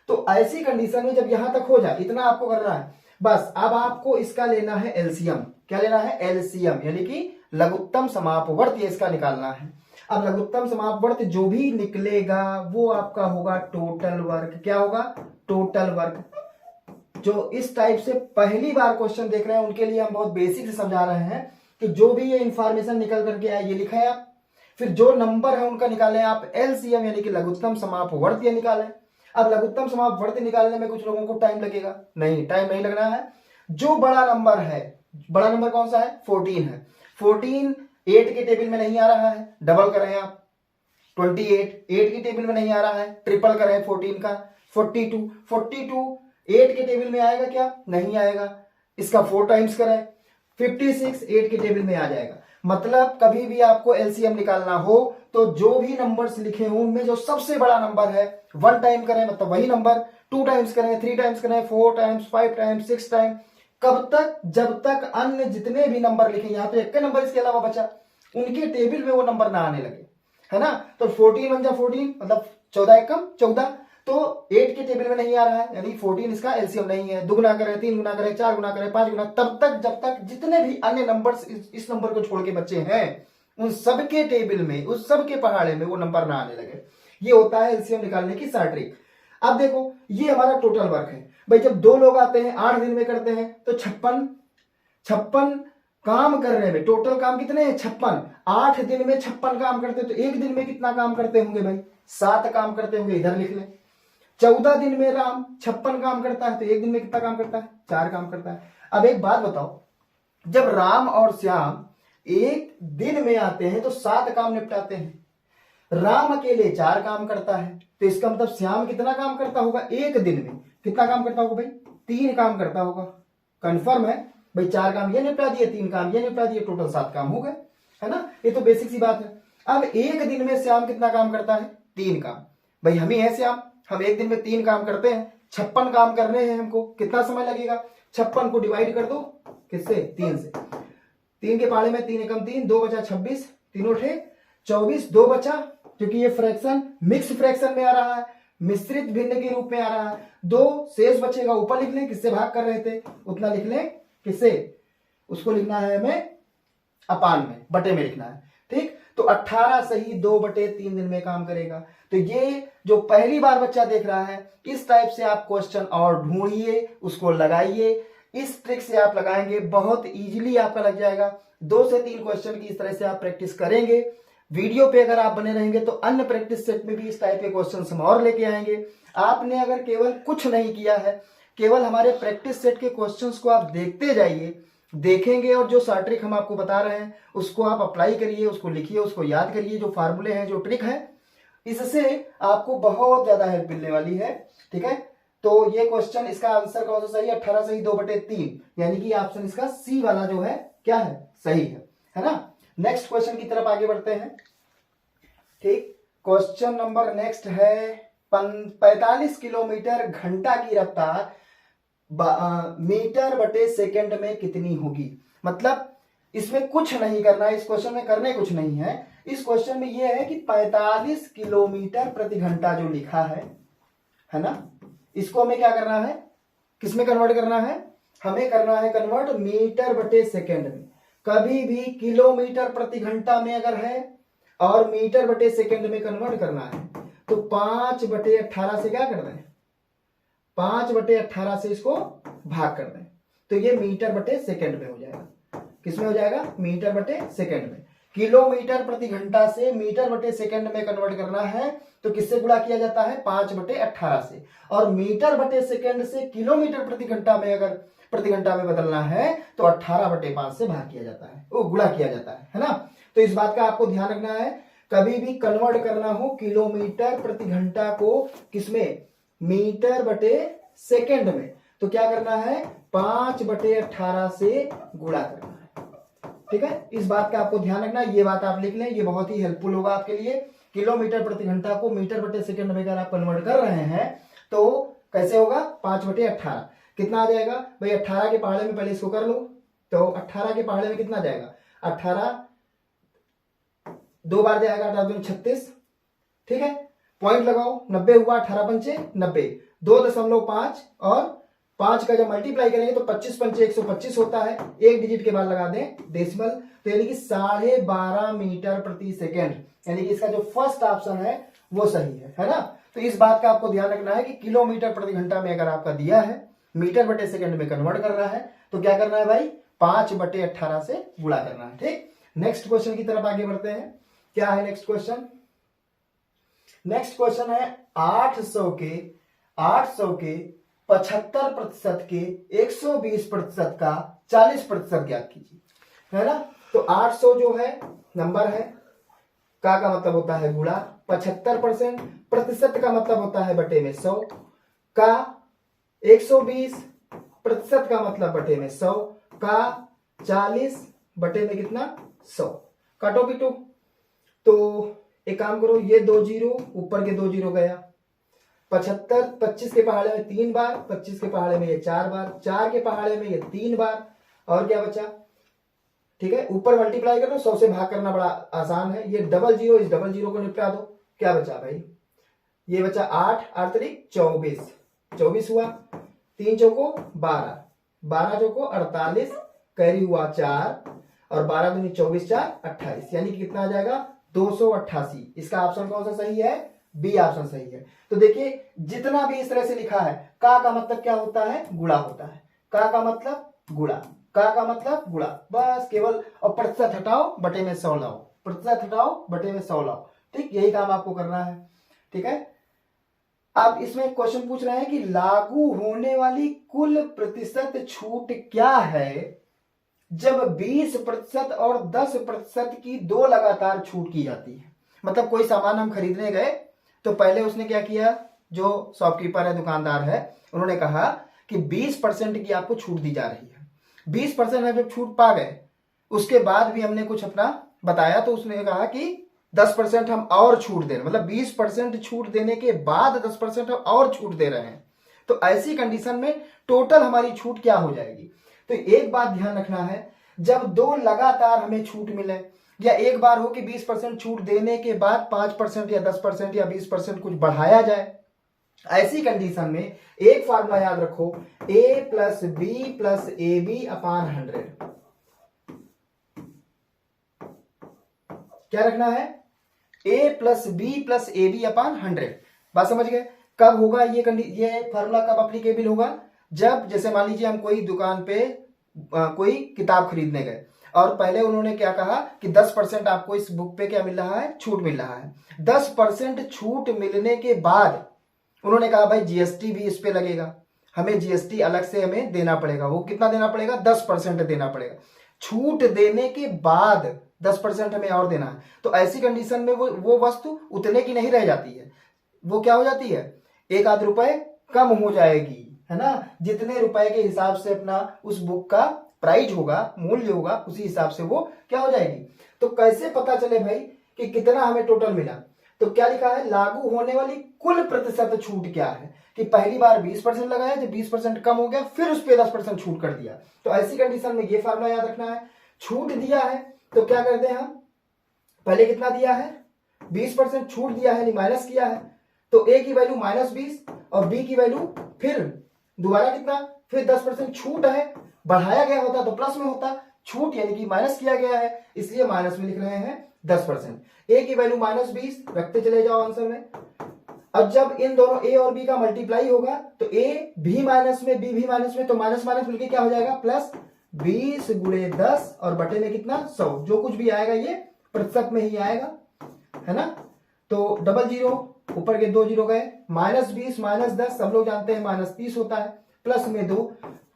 तो ऐसी कंडीशन में जब यहां तक हो जाए, इतना आपको करना है बस। अब आपको इसका लेना है एलसीएम। क्या लेना है? एलसीएम, यानी कि लघुत्तम समापवर्त, ये इसका निकालना है। अब लघुत्तम समापवर्त जो भी निकलेगा वो आपका होगा टोटल वर्क। क्या होगा? Total work. जो इस टाइप से पहली बार क्वेश्चन देख रहे हैं उनके लिए हम बहुत बेसिक से समझा रहे हैं कि जो भी ये इंफॉर्मेशन निकल करके आए ये लिखा है आप, फिर जो नंबर है उनका निकालें आप एलसीएम, यानी कि लघुत्तम समापवर्त ये निकालें। अब लघुत्तम समापवर्त निकालने में कुछ लोगों को टाइम लगेगा, नहीं टाइम नहीं लगना है। जो बड़ा नंबर है, बड़ा नंबर कौन सा है? 14 है। 14 8 के टेबल में नहीं आ रहा है, डबल करें आप 28, 8 की टेबल में नहीं आ रहा है, ट्रिपल करें 14 का 42, 42 8 के टेबल में आएगा क्या? नहीं आएगा, इसका 4 टाइम्स करें 56 8 के टेबल में आ जाएगा। मतलब कभी भी आपको एलसीएम निकालना हो तो जो भी नंबर्स लिखे हों उनमें जो सबसे बड़ा नंबर है 1 टाइम करें, मतलब वही नंबर 2 टाइम्स करें, 3 टाइम्स करें, 4 टाइम्स, 5 टाइम्स, 6 टाइम। कब तक? जब तक अन्य जितने भी नंबर लिखे, यहां तो एक नंबर इसके अलावा बचा, उनके टेबल में वो नंबर ना आने लगे, है ना। तो 14 बन जा 14, मतलब 14 एकम 14। तो 8 के टेबल में नहीं आ रहा है, यानी 14 इसका एलसीएम नहीं है। दुगुना करें, 3 गुना करें, 4 गुना करें, 5 गुना, तब तक जब तक जितने भी अन्य नंबर्स इस नंबर को छोड़ के बच्चे हैं उन सबके टेबल में, उस सबके पहाड़े में वो नंबर ना आने लगे। ये होता है एलसीएम निकालने की शार्ट ट्रिक। अब देखो, ये हमारा टोटल वर्क है भाई। जब 2 लोग आते हैं 8 दिन में करते हैं तो 56 काम करने में, टोटल काम कितने हैं? 56। 8 दिन में 56 काम करते हैं तो एक दिन में कितना काम करते होंगे भाई? 7 काम करते होंगे, इधर लिख लें। 14 दिन में राम 56 काम करता है तो एक दिन में कितना काम करता है? 4 काम करता है। अब एक बात बताओ, जब राम और श्याम एक दिन में आते हैं तो 7 काम निपटाते हैं, राम अकेले 4 काम करता है, तो इसका मतलब श्याम कितना काम करता होगा? एक दिन में कितना काम करता होगा भाई? 3 काम करता होगा। कंफर्म है भाई? 4 काम ये निपटा दिए, 3 काम ये निपटा दिए, टोटल 7 काम हो गए, है ना। ये तो बेसिक सी बात है। अब एक दिन में श्याम कितना काम करता है? 3 काम। भाई हम ही है श्याम, हम एक दिन में 3 काम करते हैं, 56 काम करने हैं हमको, कितना समय लगेगा? 56 को डिवाइड कर दो किससे? 3 से। 3 के पाले में 3 एकम 3, 2 बचा 26, 3 उठे 24, 2 बचा, क्योंकि ये फ्रैक्शन मिक्स फ्रैक्शन में आ रहा है, मिश्रित भिन्न के रूप में आ रहा है। 2 शेष बचेगा, ऊपर लिख लें, किससे भाग कर रहे थे उतना लिख लें, किससे? उसको लिखना है हमें अपान में, बटे में लिखना है, ठीक। तो 18 सही 2/3 दिन में काम करेगा। तो ये जो पहली बार बच्चा देख रहा है, इस टाइप से आप क्वेश्चन और ढूंढिए, उसको लगाइए। इस ट्रिक से आप लगाएंगे, बहुत इजीली आपका लग जाएगा। 2 से 3 क्वेश्चन की इस तरह से आप प्रैक्टिस करेंगे। वीडियो पे अगर आप बने रहेंगे तो अन्य प्रैक्टिस सेट में भी इस टाइप के क्वेश्चन हम और लेके आएंगे। आपने अगर केवल कुछ नहीं किया है, केवल हमारे प्रैक्टिस सेट के क्वेश्चंस को आप देखते जाइए, देखेंगे और जो शॉर्ट ट्रिक हम आपको बता रहे हैं उसको आप अप्लाई करिए, उसको लिखिए, उसको याद करिए, जो फार्मूले हैं, जो ट्रिक है, इससे आपको बहुत ज्यादा हेल्प मिलने वाली है, ठीक है। तो ये क्वेश्चन, इसका आंसर कौन सा सही है? 18 सही 2/3, यानी कि ऑप्शन इसका सी वाला जो है क्या है? सही है ना। नेक्स्ट क्वेश्चन की तरफ आगे बढ़ते हैं, ठीक। क्वेश्चन नंबर नेक्स्ट है 45 किलोमीटर घंटा की रफ्तार मीटर बटे सेकंड में कितनी होगी। मतलब इसमें कुछ नहीं करना है, इस क्वेश्चन में करने कुछ नहीं है। इस क्वेश्चन में यह है कि 45 किलोमीटर प्रति घंटा जो लिखा है ना, इसको हमें क्या करना है? किसमें कन्वर्ट करना है? हमें करना है कन्वर्ट मीटर बटे सेकंड में। कभी भी किलोमीटर प्रति घंटा में अगर है और मीटर बटे सेकंड में कन्वर्ट करना है तो 5/18 से क्या कर दें? 5/18 से इसको भाग कर दें, तो ये मीटर बटे सेकंड में हो जाएगा। किसमें हो जाएगा? मीटर बटे सेकंड में। किलोमीटर प्रति घंटा से मीटर बटे सेकंड में कन्वर्ट करना है तो किससे गुणा किया जाता है? 5/18 से। और मीटर बटे सेकंड से किलोमीटर प्रति घंटा में अगर प्रति घंटा में बदलना है तो 18/5 से भाग किया जाता है, वो गुणा किया जाता है ना। तो इस बात का आपको ध्यान रखना है, कभी भी कन्वर्ट करना हो किलोमीटर प्रति घंटा को किसमें? मीटर बटे सेकंड में, तो क्या करना है? 5/18 से गुणा करना है, ठीक है, इस बात का आपको ध्यान रखना, ये बात आप लिख लें, ये बहुत ही हेल्पफुल होगा आपके लिए। किलोमीटर प्रति घंटा को मीटर बटे सेकंड में अगर आप कन्वर्ट कर रहे हैं तो कैसे होगा, 5/18 कितना आ जाएगा भाई, 18 के पहाड़े में पहले इसको कर लो, तो 18 के पहाड़े में कितना जाएगा, 18 दो बार जाएगा, 36, ठीक है, पॉइंट लगाओ, 90 हुआ, 18 पंचे 90, 2.5 और 5 का जब मल्टीप्लाई करेंगे तो 25 पंचे 125 होता है, एक डिजिट के बाद लगा दें डेसिमल, तो यानी कि 12.5 मीटर प्रति सेकेंड, यानी कि इसका जो फर्स्ट ऑप्शन है वो सही है ना। तो इस बात का आपको ध्यान रखना है कि किलोमीटर प्रति घंटा में अगर आपका दिया है, मीटर बटे सेकंड में कन्वर्ट करना है, तो क्या करना है भाई, 5/18 से गुणा करना है। ठीक, नेक्स्ट क्वेश्चन की तरफ आगे बढ़ते हैं। क्या है नेक्स्ट क्वेश्चन, नेक्स्ट क्वेश्चन है 800 के 75% के 120% का 40% ज्ञात कीजिए, है ना। तो 800 जो है नंबर है, का मतलब होता है गुणा, 75% प्रतिशत का मतलब होता है बटे में 100 का, 120% का मतलब बटे में 100 का, 40 बटे में कितना 100, काटो पीटो, तो एक काम करो, ये 2 जीरो ऊपर के 2 जीरो गया, 75 25 के पहाड़े में 3 बार, 25 के पहाड़े में ये 4 बार, 4 के पहाड़े में ये 3 बार, और क्या बचा, ठीक है, ऊपर मल्टीप्लाई कर लो, 100 से भाग करना बड़ा आसान है, ये डबल जीरो, इस डबल जीरो को निपटा दो, क्या बचा भाई, ये बचा 8 8 तरीक 24, 24 हुआ, 3 चौको 12, 12 चौको 48, कैरी हुआ 4, और 12 दूनी 24 4 28, यानी कि कितना आ जाएगा 288। इसका ऑप्शन कौन सा सही है, बी ऑप्शन सही है। तो देखिए जितना भी इस तरह से लिखा है, का मतलब क्या होता है, गुणा होता है, का मतलब गुणा, का मतलब गुणा, बस केवल, और प्रतिशत हटाओ बटे में 100 लाओ, प्रतिशत हटाओ बटे में 100 लाओ, ठीक, यही काम आपको करना है। ठीक है, अब इसमें क्वेश्चन पूछ रहे हैं कि लागू होने वाली कुल प्रतिशत छूट क्या है जब 20% और 10% की दो लगातार छूट की जाती है। मतलब कोई सामान हम खरीदने गए तो पहले उसने क्या किया, जो शॉपकीपर है, दुकानदार है, उन्होंने कहा कि 20% की आपको छूट दी जा रही है। 20% हम जब छूट पा गए, उसके बाद भी हमने कुछ अपना बताया, तो उसने कहा कि 10% हम और छूट दे रहे हैं, मतलब 20% छूट देने के बाद 10% हम और छूट दे रहे हैं। तो ऐसी कंडीशन में टोटल हमारी छूट क्या हो जाएगी। तो एक बात ध्यान रखना है, जब दो लगातार हमें छूट मिले, या एक बार हो कि 20% छूट देने के बाद 5% या 10% या 20% कुछ बढ़ाया जाए, ऐसी कंडीशन में एक फार्मूला याद रखो, a + b + ab/100। क्या रखना है, a + b + ab/100। बात समझ गए। कब होगा ये फार्मूला कब अप्लीकेबल होगा, जब जैसे मान लीजिए हम कोई दुकान पे कोई किताब खरीदने गए, और पहले उन्होंने क्या कहा कि 10% आपको इस बुक पे क्या मिल रहा है, छूट मिल रहा है। 10% छूट मिलने के बाद उन्होंने कहा भाई जीएसटी भी इस पे लगेगा, हमें जीएसटी अलग से हमें देना पड़ेगा। वो कितना देना पड़ेगा, 10% देना पड़ेगा। छूट देने के बाद 10% हमें और देना है। तो ऐसी कंडीशन में वो वस्तु उतने की नहीं रह जाती है, वो क्या हो जाती है, 1 आध रुपए कम हो जाएगी, है ना। जितने रुपए के हिसाब से अपना उस बुक का प्राइस होगा, मूल्य होगा, उसी हिसाब से वो क्या हो जाएगी। तो कैसे पता चले भाई कि कितना हमें टोटल मिला, तो क्या लिखा है, लागू होने वाली कुल प्रतिशत छूट क्या है, कि पहली बार 20% लगाया, जब 20% कम हो गया फिर उस पर 10% छूट कर दिया। तो ऐसी कंडीशन में ये फार्मूला याद रखना है। छूट दिया है तो क्या करते हैं हम, पहले कितना दिया है, 20% छूट दिया है, माइनस किया है, तो a की वैल्यू -20 और b की वैल्यू फिर दोबारा कितना, फिर 10% छूट है, बढ़ाया गया होता तो प्लस में होता, छूट यानी कि माइनस किया गया है, इसलिए माइनस में लिख रहे हैं 10%। a की वैल्यू -20 रखते चले जाओ आंसर में। अब जब इन दोनों a और b का मल्टीप्लाई होगा तो a भी माइनस में, b भी माइनस में, तो माइनस माइनस मिलकर क्या हो जाएगा, प्लस 20 × 10 और बटे में कितना 100। जो कुछ भी आएगा ये प्रतिशत में ही आएगा, है ना। तो डबल जीरो ऊपर के 2 जीरो गए, -20 -10 सब लोग जानते हैं -30 होता है, प्लस में 2,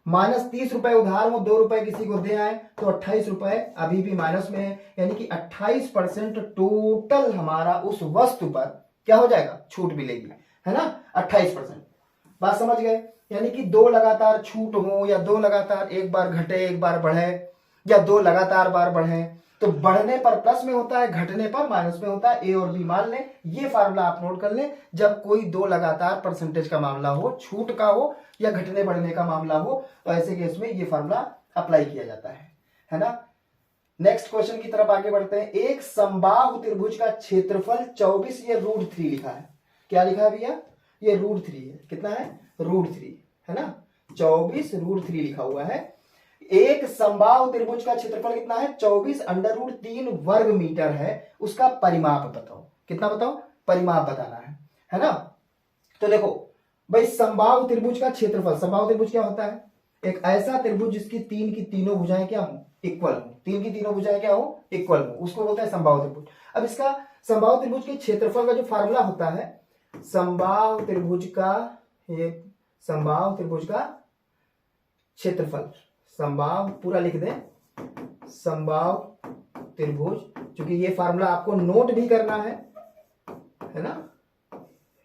-30 रुपए उधार में 2 रुपए किसी को दे आए तो 28 रुपए अभी भी माइनस में है, यानी कि 28% टोटल हमारा उस वस्तु पर क्या हो जाएगा, छूट मिलेगी, है ना, 28%। बात समझ गए। यानी कि 2 लगातार छूट हो या 2 लगातार एक बार घटे एक बार बढ़े, या दो लगातार बार बढ़े तो बढ़ने पर प्लस में होता है, घटने पर माइनस में होता है। ए और बी मान लें, ये फार्मूला आप नोट कर लें। जब कोई दो लगातार परसेंटेज का मामला हो, छूट का हो या घटने बढ़ने का मामला हो, तो ऐसे केस में ये फार्मूला अप्लाई किया जाता है ना। नेक्स्ट क्वेश्चन की तरफ आगे बढ़ते हैं। एक समबाहु त्रिभुज का क्षेत्रफल 24, ये √3 लिखा है। क्या लिखा है भैया? ये √3 है। कितना है? √3 है ना। 24 √3 लिखा हुआ है। एक समबाहु त्रिभुज का क्षेत्रफल कितना है? 24 √3 वर्ग मीटर है। उसका परिमाप बताओ। कितना बताओ? परिमाप बताना है ना। तो देखो भाई, समबाहु त्रिभुज का क्षेत्रफल, समबाहु त्रिभुज क्या होता है? एक ऐसा त्रिभुज जिसकी तीन की तीनों भुजाएं क्या हो? इक्वल हो। तीन की तीनों भुजाएं क्या हो? इक्वल हो, उसको बोलते हैं समबाहु त्रिभुज। अब इसका समबाहु त्रिभुज के क्षेत्रफल का जो फार्मूला होता है, समबाहु त्रिभुज का, ये समबाहु त्रिभुज का क्षेत्रफल, समबाहु पूरा लिख दें, समबाहु त्रिभुज, क्योंकि ये फार्मूला आपको नोट भी करना है ना,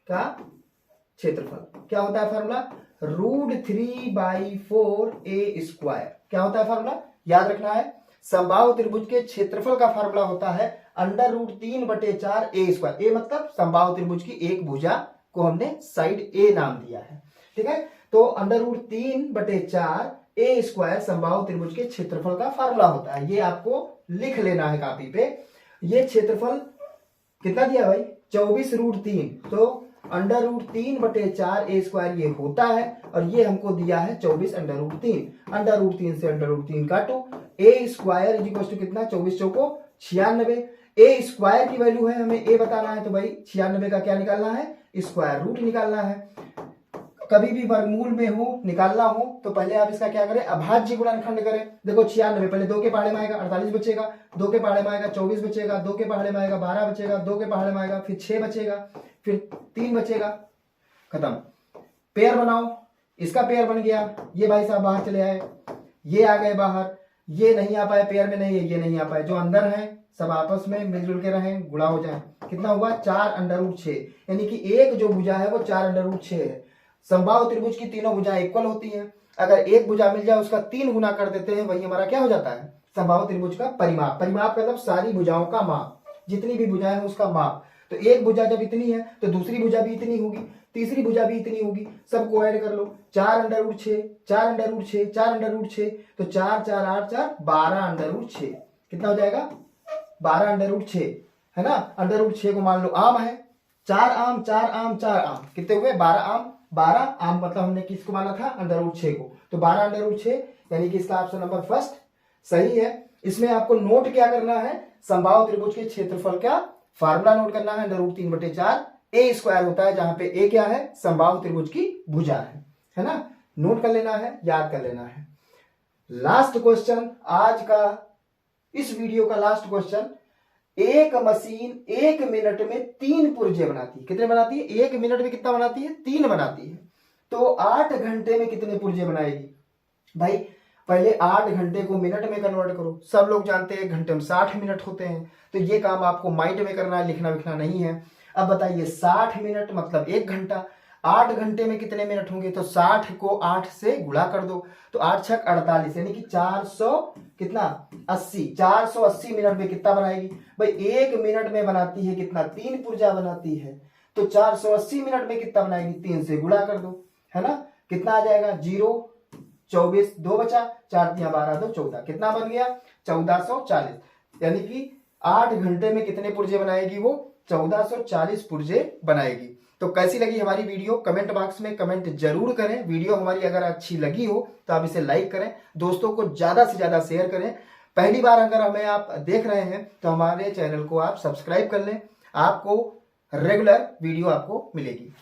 का क्षेत्रफल क्या होता है? Formula √3/4a²। क्या होता है फार्मूला? याद रखना है। समबाहु त्रिभुज के क्षेत्रफल का फार्मूला होता है √3/4a²। ए मतलब समबाहु त्रिभुज की एक भुजा को हमने साइड ए नाम दिया है, ठीक है। तो √3/4a² समबाहु त्रिभुज के क्षेत्रफल का फार्मूला होता है। ये आपको लिख लेना है कॉपी पे। ये क्षेत्रफल कितना दिया भाई? 24√3। तो √3/4a² ये होता है, और ये हमको दिया है 24 √3। √3 से √3 काटो, a² कितना? 24 चौको 96। a² की वैल्यू है, हमें a बताना है, तो भाई 96 का क्या निकालना है? स्क्वायर रूट निकालना है। कभी भी वर्गमूल में हो, निकालना हो, तो पहले आप इसका क्या करें? अभाज्य गुणनखंड करें। देखो 96, पहले 2 के पहाड़े में आएगा 48 बचेगा, 2 के पहाड़े में आएगा 24 बचेगा, 2 के पहाड़े में आएगा 12 बचेगा, 2 के पहाड़े में आएगा फिर 6 बचेगा, फिर 3 बचेगा, खत्म। पेयर बनाओ, इसका पेयर बन गया, ये भाई साहब बाहर चले आए, ये आ गए बाहर, ये नहीं आ पाए पेयर में, नहीं है, ये नहीं आ पाए। जो अंदर है सब आपस में मिलजुल के रहें, गुणा हो जाए। कितना हुआ? 4√6, यानी कि एक जो भुजा है वो 4√6 है। समबाहु त्रिभुज की तीनों भुजाएं इक्वल होती हैं। अगर एक भुजा मिल जाए उसका 3 गुना कर देते हैं, वही हमारा क्या हो जाता है? समबाहु त्रिभुज का परिमाप। परिमाप मतलब सारी भुजाओं का माप, जितनी भी भुजाएं हैं उसका माप। तो एक भुजा जब इतनी है तो दूसरी भुजा भी इतनी होगी, तीसरी भुजा भी इतनी होगी, सबको ऐड कर लो। 4√6, 4√6, 4√6, तो 4 4 8 4 12√6। कितना हो जाएगा? 12√6 है ना। √6 को मान लो आम है, 4 आम 4 आम 4 आम, कितने हुए? 12 आम। 12 आम मतलब हमने किसको माना था? √6 को। तो 12√6, यानी कि इसका ऑप्शन नंबर फर्स्ट सही है। इसमें आपको नोट क्या करना है? समबाहु त्रिभुज के क्षेत्रफल का फार्मूला नोट करना है। √3/4a² होता है, जहां पे a क्या है? समबाहु त्रिभुज की भुजा है ना। नोट कर लेना है, याद कर लेना है। लास्ट क्वेश्चन आज का, इस वीडियो का लास्ट क्वेश्चन। एक मशीन 1 मिनट में 3 पुर्जे बनाती है। कितने बनाती है? 1 मिनट में कितना बनाती है? 3 बनाती है। तो 8 घंटे में कितने पुर्जे बनाएगी? भाई पहले 8 घंटे को मिनट में कन्वर्ट करो। सब लोग जानते हैं 1 घंटे में 60 मिनट होते हैं, तो ये काम आपको माइंड में करना है, लिखना विखना नहीं है। अब बताइए 60 मिनट मतलब 1 घंटा, 8 घंटे में कितने मिनट होंगे? तो 60 को 8 से गुणा कर दो, तो 8 छक 48, यानी कि 400 कितना? 80। 480 मिनट में कितना बनाएगी? भाई 1 मिनट में बनाती है कितना? 3 पुर्जा बनाती है, तो 480 मिनट में कितना बनाएगी? 3 से गुणा कर दो, है ना। कितना आ जाएगा? 0 24, 2 बचा, 4 3 12 2 14, कितना बन गया? 1440। यानी कि 8 घंटे में कितने पुर्जे बनाएगी वो? 1440 पुर्जे बनाएगी। तो कैसी लगी हमारी वीडियो? कमेंट बॉक्स में कमेंट जरूर करें। वीडियो हमारी अगर अच्छी लगी हो तो आप इसे लाइक करें, दोस्तों को ज्यादा से ज्यादा शेयर करें। पहली बार अगर हमें आप देख रहे हैं तो हमारे चैनल को आप सब्सक्राइब कर लें, आपको रेगुलर वीडियो आपको मिलेगी।